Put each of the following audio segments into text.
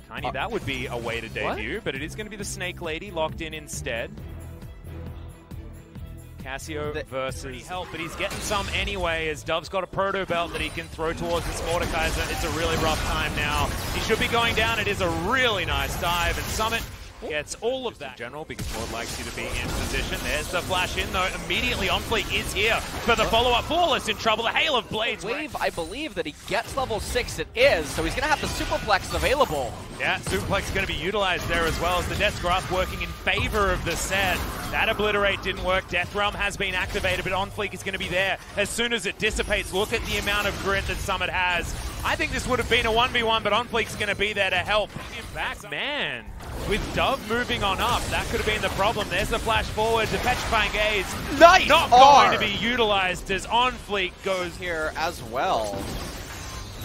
Tiny, that would be a way to debut, but it is going to be the Snake Lady locked in instead. Casio versus help, but he's getting some anyway as Dove's got a proto belt that he can throw towards this Mordekaiser. It's a really rough time now. He should be going down. It is a really nice dive, and Summit gets all of that in general because Lord likes you to be in position. There's the flash in though. Immediately OnFleek is here for the follow-up. Flawless in trouble. A hail of blades. I believe that he gets level 6 it is, so he's going to have the Superplex available. Yeah, Superplex is going to be utilized there as well as the Death's Grasp working in favor of the set. That Obliterate didn't work. Death Realm has been activated, but OnFleek is going to be there as soon as it dissipates. Look at the amount of grit that Summit has. I think this would have been a 1v1, but OnFleek's going to be there to help. In fact, man, with Dove moving on up, that could have been the problem. There's the flash forward. The Petrifying Gaze nice not going to be utilized as OnFleek goes here as well.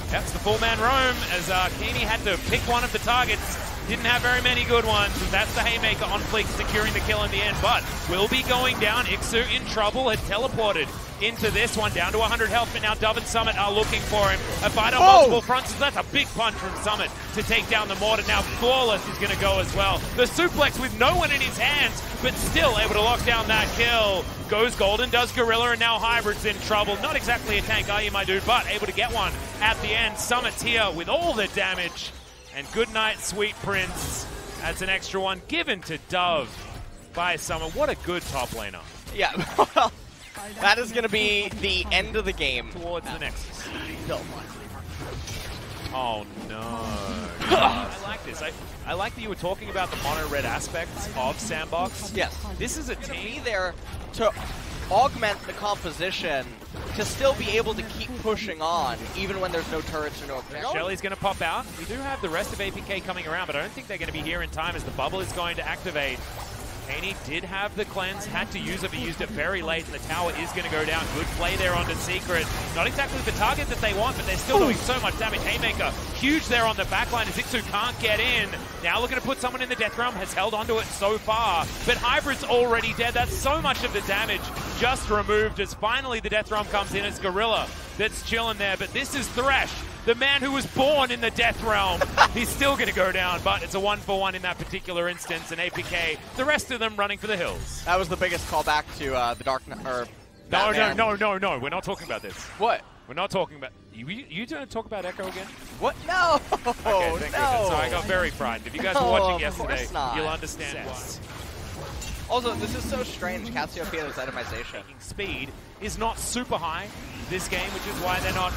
That's the full-man roam as Keeney had to pick one of the targets. Didn't have very many good ones. That's the Haymaker. OnFleek securing the kill in the end, but will be going down. Ixu in trouble, had teleported into this one, down to 100 health, but now Dove and Summit are looking for him. A fight on multiple fronts, that's a big punch from Summit to take down the Mortar. Now Flawless is going to go as well. The suplex with no one in his hands, but still able to lock down that kill. Goes Golden, does Gorilla, and now Hybrid's in trouble. Not exactly a tank, are you, my dude, but able to get one at the end. Summit's here with all the damage. And good night, Sweet Prince. That's an extra one given to Dove by Summit. What a good top laner. Yeah, well, that is going to be the end of the game. Towards the Nexus. Oh, no. I like this. I like that you were talking about the mono-red aspects of Sandbox. Yes. This is a team. Be there to augment the composition to still be able to keep pushing on, even when there's no turrets or no objectives. Shelly's going to pop out. We do have the rest of APK coming around, but I don't think they're going to be here in time as the bubble is going to activate. Kaney did have the cleanse, had to use it, but used it very late, and the tower is going to go down. Good play there onto Secret. Not exactly the target that they want, but they're still doing so much damage. Haymaker, huge there on the backline as Ixu can't get in. Now looking to put someone in the Death Realm, has held onto it so far, but Hybrid's already dead. That's so much of the damage just removed as finally the Death Realm comes in. It's Gorilla that's chilling there, but this is Thresh, the man who was born in the Death Realm. He's still going to go down, but it's a 1-for-1 in that particular instance, and APK, the rest of them running for the hills. That was the biggest callback to the Dark Knight, or Batman. No, we're not talking about this. What? We're not talking about... You don't talk about Echo again? What? No! Okay, thank goodness. So I got very frightened. If you guys were watching yesterday, you'll understand why. Also, this is so strange. Cassiopeia's itemization. Speed is not super high this game, which is why they're not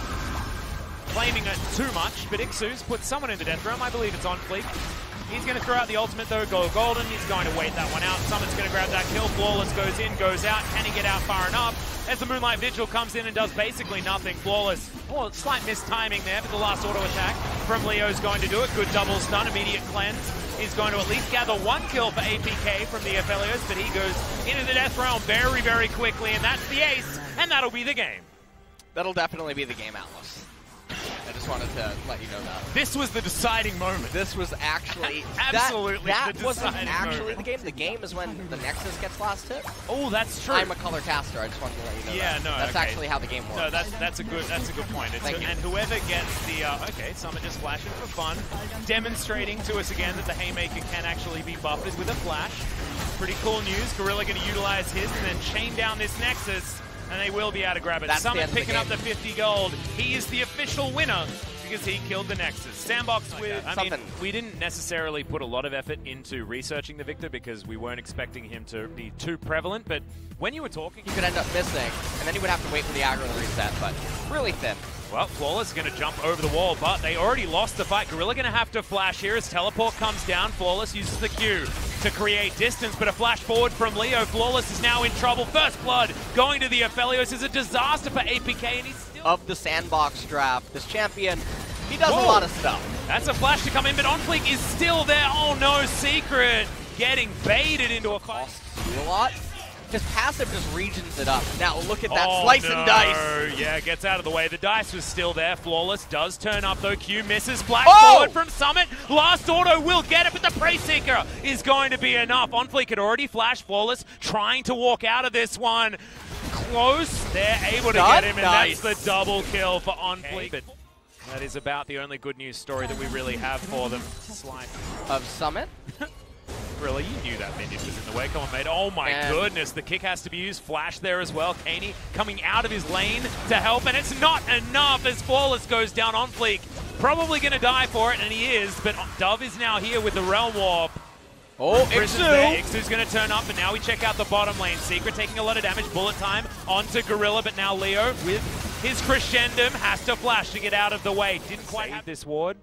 claiming it too much. But Ixu's put someone in the Death Realm. I believe it's OnFleek. He's going to throw out the ultimate though, go Golden. He's going to wait that one out. Summit's going to grab that kill. Flawless goes in, goes out. Can he get out far enough? As the Moonlight Vigil comes in and does basically nothing. Flawless, well, slight mistiming there, but the last auto attack from Leo's going to do it. Good double stun, immediate cleanse. He's going to at least gather one kill for APK from the Aphelios, but he goes into the Death Realm very, very quickly, and that's the ace, and that'll be the game. That'll definitely be the game, Atlas. I just wanted to let you know that. This was the deciding moment. This was actually... Absolutely that the wasn't deciding actually moment. The game. The game is when the Nexus gets last hit. Oh, that's true. I'm a color caster. I just wanted to let you know that. No, that's actually how the game works. No, that's a good point. Thank you. And whoever gets the okay, Summit just flashing for fun, demonstrating to us again that the Haymaker can actually be buffed with a flash. Pretty cool news. Gorilla going to utilize his and then chain down this Nexus, and they will be able to grab it. Summit picking up the 50 gold. He is the official winner because he killed the Nexus. Sandbox with... I mean, we didn't necessarily put a lot of effort into researching the Victor because we weren't expecting him to be too prevalent, but when you were talking... You could end up missing, and then you would have to wait for the aggro to reset, but really thin. Well, Flawless is going to jump over the wall, but they already lost the fight. Gorilla going to have to flash here as teleport comes down. Flawless uses the Q to create distance, but a flash forward from Leo. Flawless is now in trouble. First blood going to the Aphelios is a disaster for APK, and he's still... Of the Sandbox draft, this champion, he does a lot of stuff. That's a flash to come in, but OnFleek is still there. Oh no, Secret getting baited into a fight. A lot. His passive just regions it up. Now look at that slice and dice. Yeah, gets out of the way. The dice was still there. Flawless does turn up though. Q misses. Flash forward from Summit. Last auto will get it, but the Prey Seeker is going to be enough. OnFleek had already flashed. Flawless trying to walk out of this one. Close. They're able to get him, and that's the double kill for OnFleek. But That is about the only good news story that we really have for them. Slide. Of Summit? Really, you knew that minion was in the way. Come on, mate. Oh my goodness, the kick has to be used. Flash there as well. Kaney coming out of his lane to help, and it's not enough as Flawless goes down on fleek. Probably going to die for it, and he is, but Dove is now here with the Realm Warp. Oh, Ixu's going to turn up, but now we check out the bottom lane. Secret taking a lot of damage. Bullet time onto Gorilla, but now Leo with his crescendum has to flash to get out of the way. Didn't quite have this ward.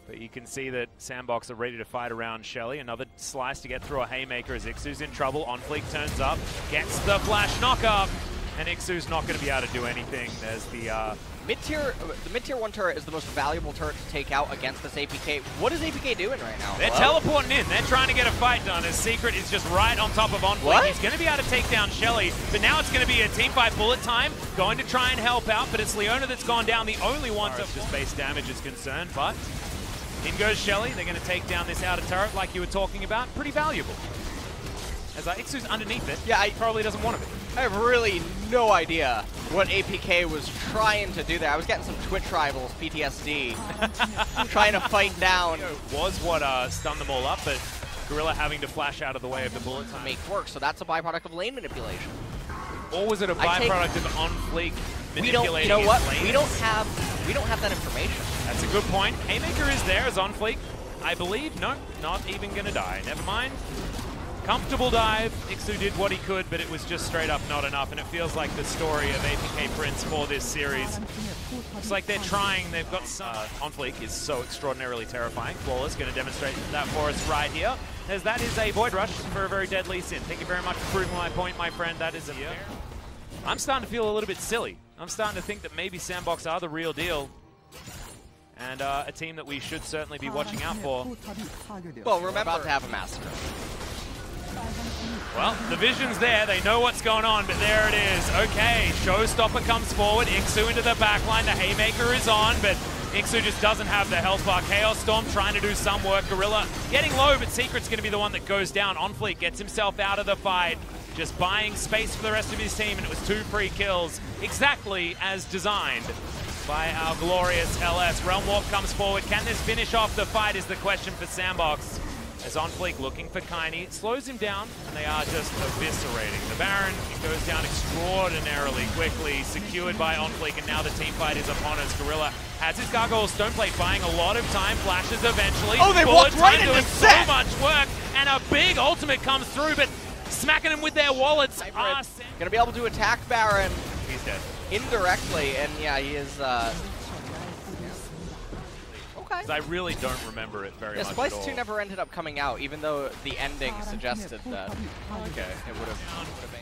But you can see that Sandbox are ready to fight around Shelly. Another slice to get through a Haymaker as Ixu's in trouble. On fleek turns up, gets the flash knock up, and Ixu's not going to be able to do anything. There's the mid-tier 1 turret is the most valuable turret to take out against this APK. What is APK doing right now? They're teleporting in. They're trying to get a fight done as Secret is just right on top of on fleek. He's going to be able to take down Shelly, but now it's going to be a team fight. Bullet time going to try and help out, but it's Leona that's gone down, the only one to just base damage is concerned, but in goes Shelly. They're going to take down this outer turret like you were talking about. Pretty valuable. As Ixu's underneath it, he probably doesn't want it. I have really no idea what APK was trying to do there. I was getting some Twitch rivals PTSD, trying to fight down. Was what stunned them all up, but Gorilla having to flash out of the way of the bullet time. Make work, so that's a byproduct of lane manipulation. Or was it a byproduct of on fleek manipulating you know what? his lane? We don't have that information. That's a good point. Haymaker is there as on fleek. I believe, no, not even going to die. Never mind. Comfortable dive. Ixu did what he could, but it was just straight up not enough, and it feels like the story of APK Prince for this series. It's like they're trying, they've got some... on fleek is so extraordinarily terrifying. Flawless going to demonstrate that for us right here, as that is a Void Rush for a very deadly sin. Thank you very much for proving my point, my friend. That is a... I'm starting to feel a little bit silly. I'm starting to think that maybe Sandbox are the real deal, and a team that we should certainly be watching out for. Well, remember, about to have a massacre. Well, the vision's there. They know what's going on, but there it is. Okay, Showstopper comes forward. Ixu into the backline. The Haymaker is on, but Ixu just doesn't have the health bar. Chaos Storm trying to do some work. Gorilla getting low, but Secret's going to be the one that goes down. On fleek gets himself out of the fight. Just buying space for the rest of his team, and it was 2 free kills. Exactly as designed by our glorious LS. Realm Warp comes forward. Can this finish off the fight is the question for Sandbox. As on fleek looking for Kiney, slows him down, and they are just eviscerating. The Baron goes down extraordinarily quickly, secured by on fleek, and now the team fight is upon us. Gorilla has his Gargoyle Stoneplate, buying a lot of time, flashes eventually. Oh, they walked right into set! So much work, and a big ultimate comes through, but smacking him with their wallets. Gonna be able to attack Baron. He's dead. Indirectly, and yeah, he is... I really don't remember it very much Splice at all. 2 never ended up coming out, even though the ending suggested that okay. It would have been.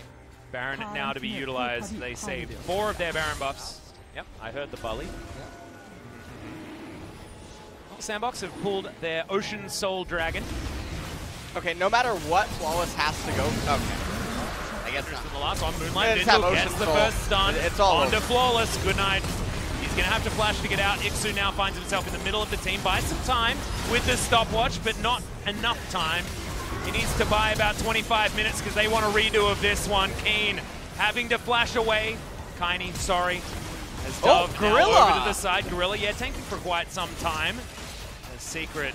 Baron now to be utilized. They saved 4 of their Baron buffs. Yep, I heard the bully. Well, Sandbox have pulled their Ocean Soul Dragon. Okay, no matter what, Flawless has to go. Okay. I guess not. The last one, Moonlight Vigil gets the first stun. It's all on to Flawless. Good night. He's going to have to flash to get out. Ixu now finds himself in the middle of the team. Buys some time with the stopwatch, but not enough time. He needs to buy about 25 minutes because they want a redo of this one. Keen having to flash away. Kiney, sorry. As Dove Gorilla! Now over to the side. Gorilla, yeah, tanking for quite some time. As Secret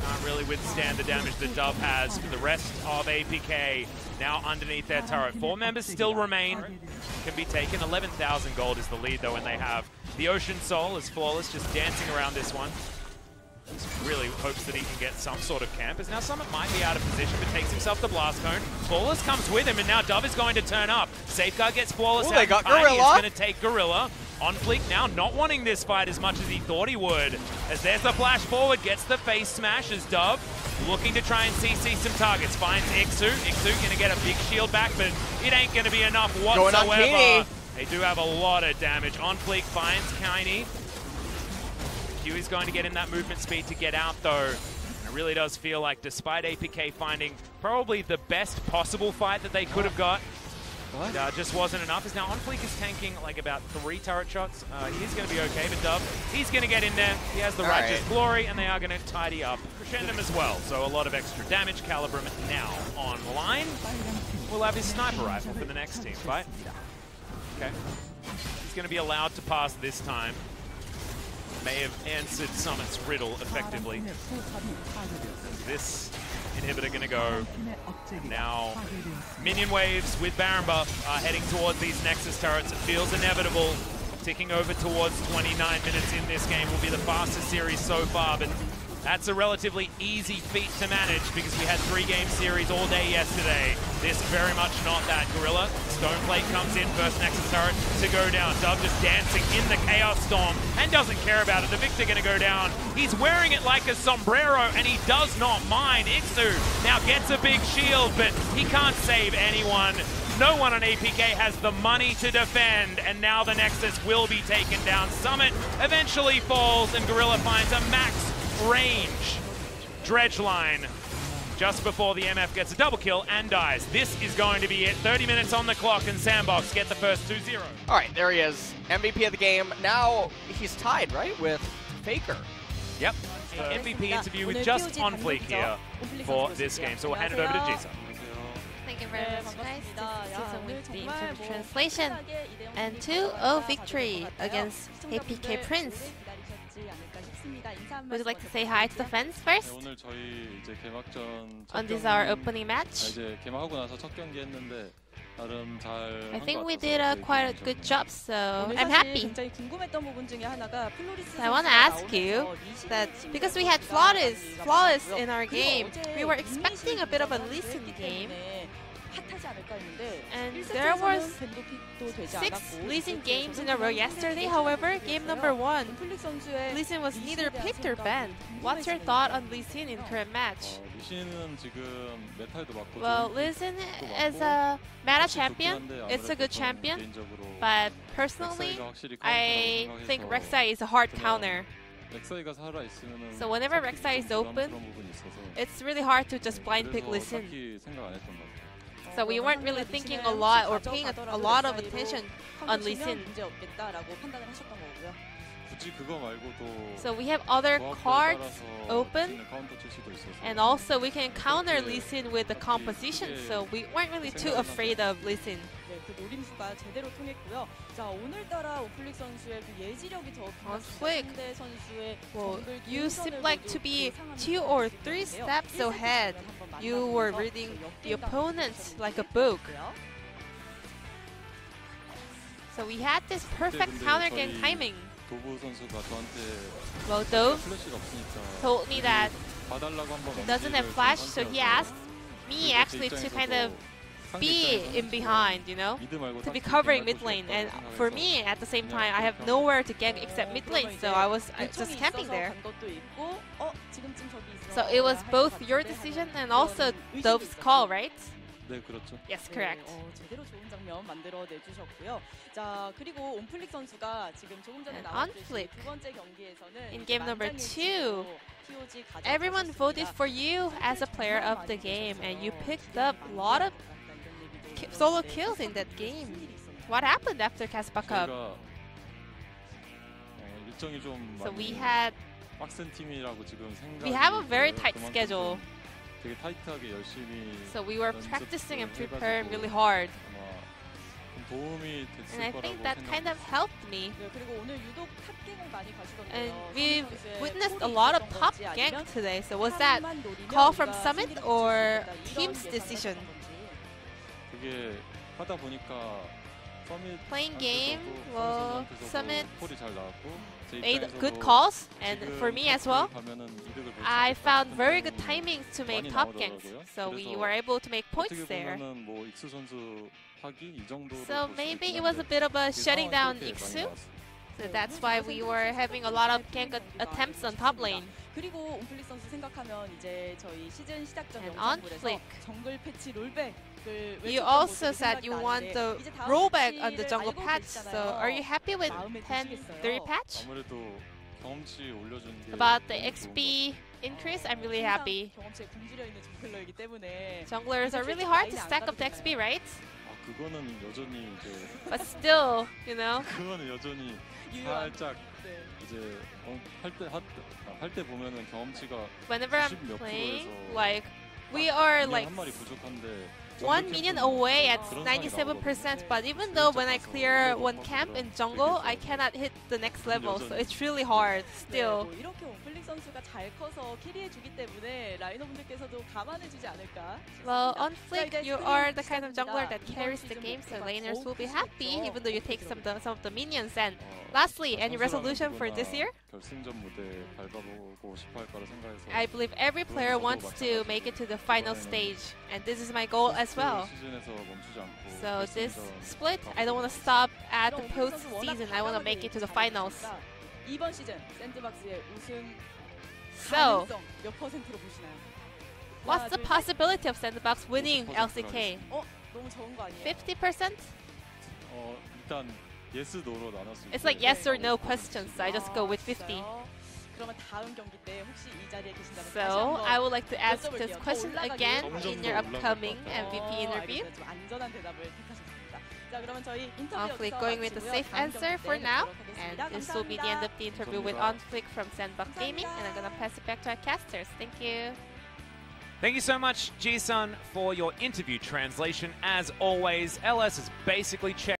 can't really withstand the damage that Dove has. For the rest of APK now underneath their turret. 4 members still remain. Can be taken. 11,000 gold is the lead, though, and they have the Ocean Soul as Flawless just dancing around this one. Just really hopes that he can get some sort of camp, as now Summit might be out of position, but takes himself the Blast Cone. Flawless comes with him, and now Dove is going to turn up. Safeguard gets Flawless out. They got Gorilla. Gorilla. Is going to take Gorilla. On fleek now, not wanting this fight as much as he thought he would. As there's the flash forward, gets the face smash as Dove looking to try and CC some targets. Finds Ixu. Ixu going to get a big shield back, but it ain't going to be enough whatsoever. They do have a lot of damage. On fleek finds Kiney. Q is going to get in that movement speed to get out, though. And it really does feel like, despite APK finding probably the best possible fight that they could have got, just wasn't enough. As now on fleek is tanking like about 3 turret shots. He's going to be okay, but Dove, he's going to get in there. He has the Righteous Glory, and they are going to tidy up Crescendum as well. So a lot of extra damage. Calibrum now online. We'll have his sniper rifle for the next team fight. Okay. He's going to be allowed to pass this time. may have answered Summit's riddle effectively. This inhibitor going to go. Now, minion waves with Baron buff are heading towards these Nexus turrets. It feels inevitable. Ticking over towards 29 minutes in this game will be the fastest series so far, but that's a relatively easy feat to manage because we had 3-game series all day yesterday. This very much not that. Gorilla, Stoneplate comes in, first Nexus turret to go down. Dub just dancing in the Chaos Storm and doesn't care about it. The Victor gonna go down. He's wearing it like a sombrero and he does not mind. Ixu now gets a big shield, but he can't save anyone. No one on APK has the money to defend, and now the Nexus will be taken down. Summit eventually falls and Gorilla finds a max range dredge line just before the MF gets a double kill and dies. This is going to be it. 30 minutes on the clock and Sandbox get the first 2-0. All right, there he is. MVP of the game. Now he's tied, right, with Faker. Yep. The MVP interview with just on fleek here for this game. So we'll hand it over to Jisa. Thank you very much, guys. This is Season with the interpretive translation. And 2-0 victory against APK Prince. Would you like to say hi to the fans first? On this our opening match. I think we did quite a good job, so I'm happy. So I want to ask you that because we had flawless in our game, we were expecting a bit of a Lee Sin game. And there was 6 Lee Sin games in a row yesterday. However, game number 1, Lee Sin was neither picked or banned. What's your thought on Lee Sin in current match? Well, Lee Sin is a meta champion. It's a good champion. But personally, I think Rek'Sai is a hard counter. So whenever Rek'Sai is open, it's really hard to just blind pick Lee Sin. So we weren't really thinking a lot or paying a lot of attention on Lee Sin. So we have other cards open, and also we can counter Lee Sin with the composition, so we weren't really too afraid of Lee Sin. On Flick, well, you seem like to be 2 or 3 steps ahead. You were reading the opponent like a book. So we had this perfect counter game timing. Well, Dove told me that he doesn't have flash, so he asked me actually to kind of be in behind, you know, to be covering mid lane. And for me, at the same time, I have nowhere to gank except mid lane, so I was just camping there. So it was both your decision and also Dove's call, right? Yes, correct. And on Flick, in game number 2, everyone voted for you as a player of the game, and you picked up a lot of solo kills in that game. What happened after Caspa Cup? So we have a very tight schedule. So we were practicing and preparing really hard. And I think that kind of helped me. And we've witnessed a lot of top gank today. So was that call from Summit or team's decision? Playing game, well, Summit made good calls, and for me as well, I found very good timings to make top ganks, so we were able to make points there. So maybe it was a bit of a shutting down Ixu, so that's why we were having a lot of gank attempts on top lane. And on Flick, you also said you want the rollback on the jungle patch, so are you happy with 10-3 patch? About the XP increase, I'm really happy. Junglers are really hard to stack up the XP, right? But still, you know. Whenever I'm playing, like, we are like 1 minion away at 97%, but even though when I clear one camp in jungle, I cannot hit the next level, so it's really hard still. Well, on Flick, you are the kind of jungler that carries the game, so laners will be happy, even though you take some of the minions. And lastly, any resolution for this year? I believe every player wants to make it to the final stage, and this is my goal as well. So this split, I don't want to stop at the post-season, I want to make it to the finals. So, what's the possibility of Sandbox winning LCK? 50%? It's like yes or no questions, so I just go with 50. So, I would like to ask this question again in your upcoming MVP interview. OnFlick going with the safe answer for now, and this will be the end of the interview with OnFlick from Sandbox Gaming, and I'm gonna pass it back to our casters. Thank you. Thank you so much, Ji-sun, for your interview translation. As always, LS is basically checked.